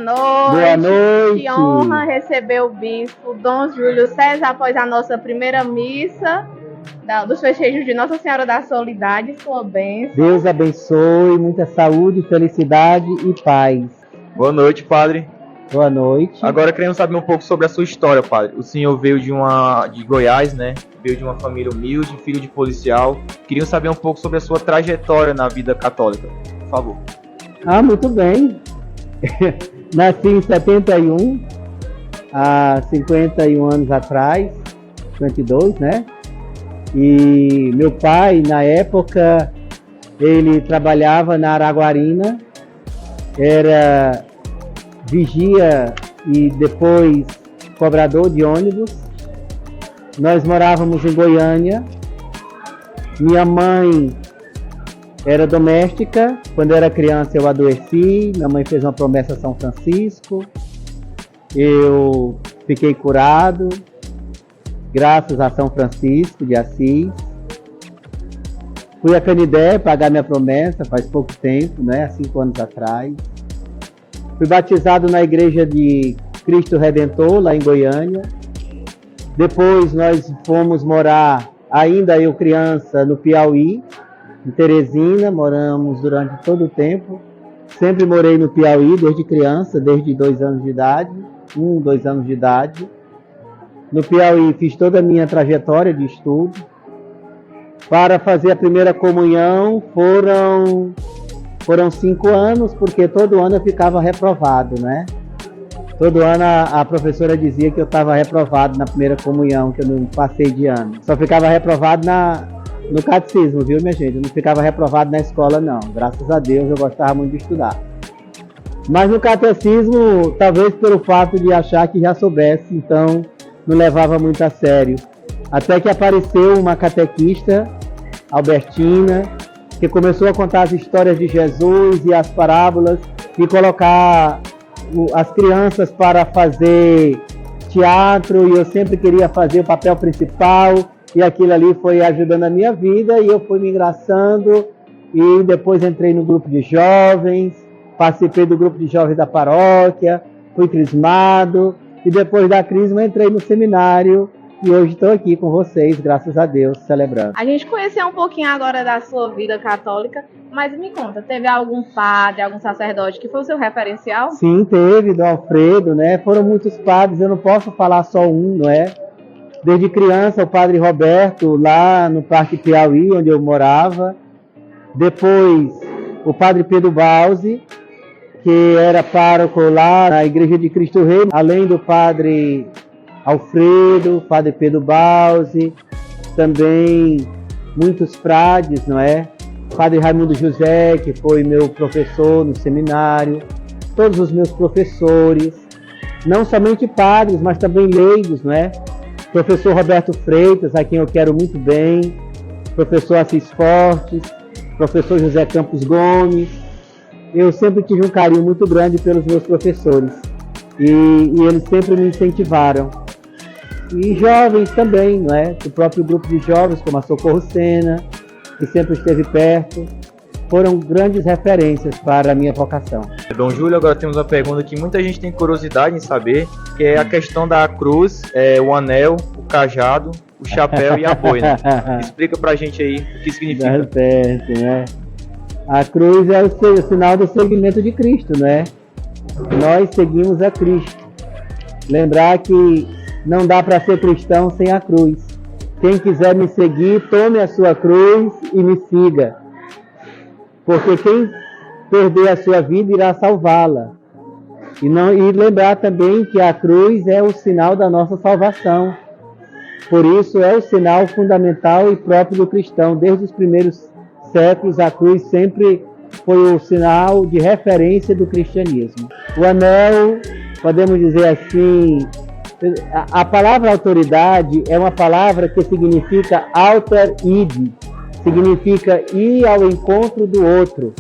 noite. Boa noite. Que honra receber o bispo Dom Júlio César após a nossa primeira missa dos festejos de Nossa Senhora da Soledade. Sua bênção. Deus abençoe, muita saúde, felicidade e paz. Boa noite, padre. Boa noite. Agora queremos saber um pouco sobre a sua história, padre. O senhor veio de Goiás, né? Veio de uma família humilde, filho de policial. Queriam saber um pouco sobre a sua trajetória na vida católica. Por favor. Muito bem. Nasci em 71, há 51 anos atrás, 52, né? E meu pai, na época, ele trabalhava na Araguarina, era vigia e depois cobrador de ônibus. Nós morávamos em Goiânia. Minha mãe era doméstica. Quando eu era criança eu adoeci. Minha mãe fez uma promessa a São Francisco. Eu fiquei curado, graças a São Francisco de Assis. Fui a Canidé pagar minha promessa faz pouco tempo, né? Há 5 anos atrás. Fui batizado na igreja de Cristo Redentor, lá em Goiânia. Depois nós fomos morar, ainda eu criança, no Piauí, em Teresina. Moramos durante todo o tempo. Sempre morei no Piauí desde criança, desde 2 anos de idade, 2 anos de idade. No Piauí fiz toda a minha trajetória de estudo. Para fazer a primeira comunhão foram 5 anos, porque todo ano eu ficava reprovado, né? Todo ano a professora dizia que eu estava reprovado na primeira comunhão, que eu não passei de ano. Só ficava reprovado no catecismo, viu, minha gente? Eu não ficava reprovado na escola, não. Graças a Deus, eu gostava muito de estudar. Mas no catecismo, talvez pelo fato de achar que já soubesse, então não levava muito a sério. Até que apareceu uma catequista, Albertina, que começou a contar as histórias de Jesus e as parábolas e colocar as crianças para fazer teatro, e eu sempre queria fazer o papel principal, e aquilo ali foi ajudando a minha vida, e eu fui me engraçando, e depois entrei no grupo de jovens, participei do grupo de jovens da paróquia, fui crismado, e depois da crisma entrei no seminário, e hoje estou aqui com vocês, graças a Deus, celebrando. A gente conheceu um pouquinho agora da sua vida católica, mas me conta, teve algum padre, algum sacerdote que foi o seu referencial? Sim, teve, Dom Alfredo, né? Foram muitos padres, eu não posso falar só um, não é? Desde criança, o padre Roberto, lá no Parque Piauí, onde eu morava. Depois, o padre Pedro Bausi, que era pároco lá na Igreja de Cristo Rei, além do padre Alfredo, padre Pedro Bausi, também muitos frades, não é? Padre Raimundo José, que foi meu professor no seminário, todos os meus professores, não somente padres, mas também leigos, não é? Professor Roberto Freitas, a quem eu quero muito bem, professor Assis Fortes, professor José Campos Gomes. Eu sempre tive um carinho muito grande pelos meus professores e eles sempre me incentivaram. E jovens também, não é? O próprio grupo de jovens, como a Socorro Sena, que sempre esteve perto, foram grandes referências para a minha vocação. Dom Júlio, agora temos uma pergunta que muita gente tem curiosidade em saber, que é a questão da cruz, o anel, o cajado, o chapéu e a boina. Explica pra gente aí o que significa. Tá certo, né? A cruz é o sinal do seguimento de Cristo, né? Nós seguimos a Cristo. Lembrar que não dá para ser cristão sem a cruz. Quem quiser me seguir, tome a sua cruz e me siga. Porque quem perder a sua vida irá salvá-la. E lembrar também que a cruz é o sinal da nossa salvação. Por isso é o sinal fundamental e próprio do cristão. Desde os primeiros séculos, a cruz sempre foi o sinal de referência do cristianismo. O anel, podemos dizer assim, a palavra autoridade é uma palavra que significa alter id, significa ir ao encontro do outro.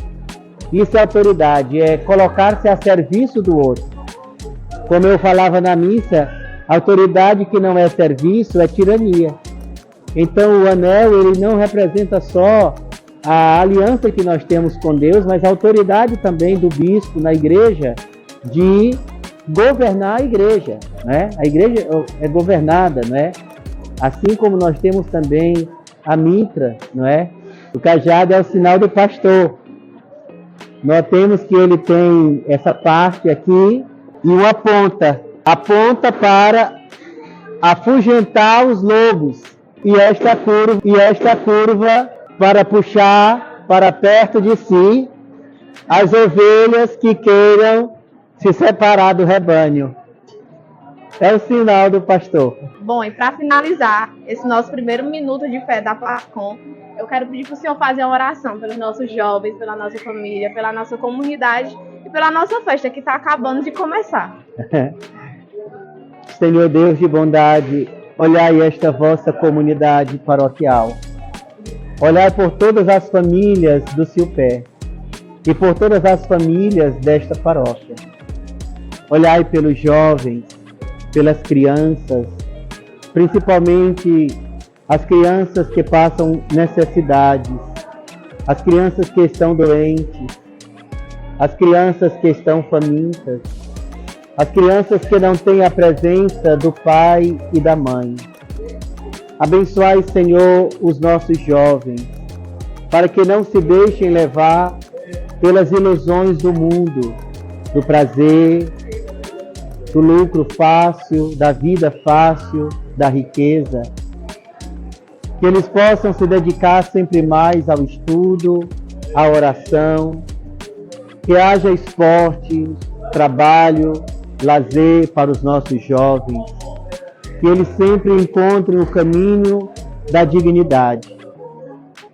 Isso é autoridade, é colocar-se a serviço do outro. Como eu falava na missa, autoridade que não é serviço é tirania. Então o anel, ele não representa só a aliança que nós temos com Deus, mas a autoridade também do bispo na igreja de governar a igreja, né? A igreja é governada, não é? Assim como nós temos também a mitra, não é? O cajado é o sinal do pastor. Nós temos que ele tem essa parte aqui e uma ponta. A ponta para afugentar os lobos e esta curva para puxar para perto de si as ovelhas que queiram se separar do rebanho. É o sinal do pastor. Bom, e para finalizar esse nosso primeiro minuto de fé da Pascom, eu quero pedir para o senhor fazer uma oração pelos nossos jovens, pela nossa família, pela nossa comunidade e pela nossa festa que está acabando de começar. Senhor Deus de bondade, olhai esta vossa comunidade paroquial. Olhai por todas as famílias do Silpé e por todas as famílias desta paróquia. Olhai pelos jovens, pelas crianças, principalmente as crianças que passam necessidades, as crianças que estão doentes, as crianças que estão famintas, as crianças que não têm a presença do pai e da mãe. Abençoai, Senhor, os nossos jovens, para que não se deixem levar pelas ilusões do mundo, do prazer, do lucro fácil, da vida fácil, da riqueza. Que eles possam se dedicar sempre mais ao estudo, à oração, que haja esporte, trabalho, lazer para os nossos jovens, que eles sempre encontrem o caminho da dignidade.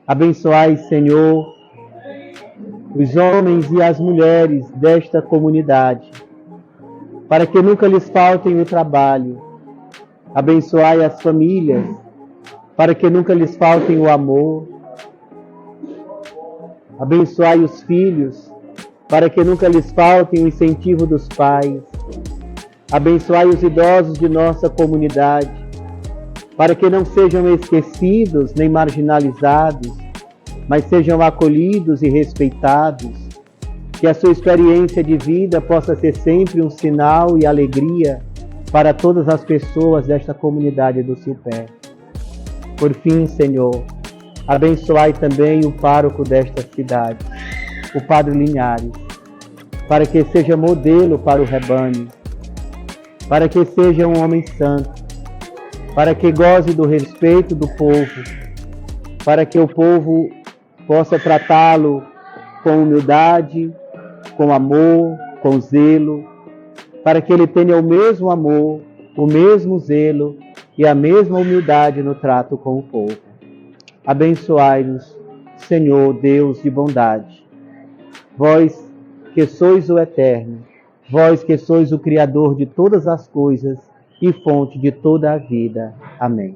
Abençoai, Senhor, os homens e as mulheres desta comunidade, para que nunca lhes faltem o trabalho. Abençoai as famílias, para que nunca lhes faltem o amor. Abençoai os filhos, para que nunca lhes faltem o incentivo dos pais. Abençoai os idosos de nossa comunidade, para que não sejam esquecidos nem marginalizados, mas sejam acolhidos e respeitados. Que a sua experiência de vida possa ser sempre um sinal e alegria para todas as pessoas desta comunidade do Silpé. Por fim, Senhor, abençoai também o pároco desta cidade, o Padre Linhares, para que seja modelo para o rebanho, para que seja um homem santo, para que goze do respeito do povo, para que o povo possa tratá-lo com humildade, com amor, com zelo, para que ele tenha o mesmo amor, o mesmo zelo e a mesma humildade no trato com o povo. Abençoai-nos, Senhor Deus de bondade, vós que sois o Eterno, vós que sois o Criador de todas as coisas e fonte de toda a vida. Amém.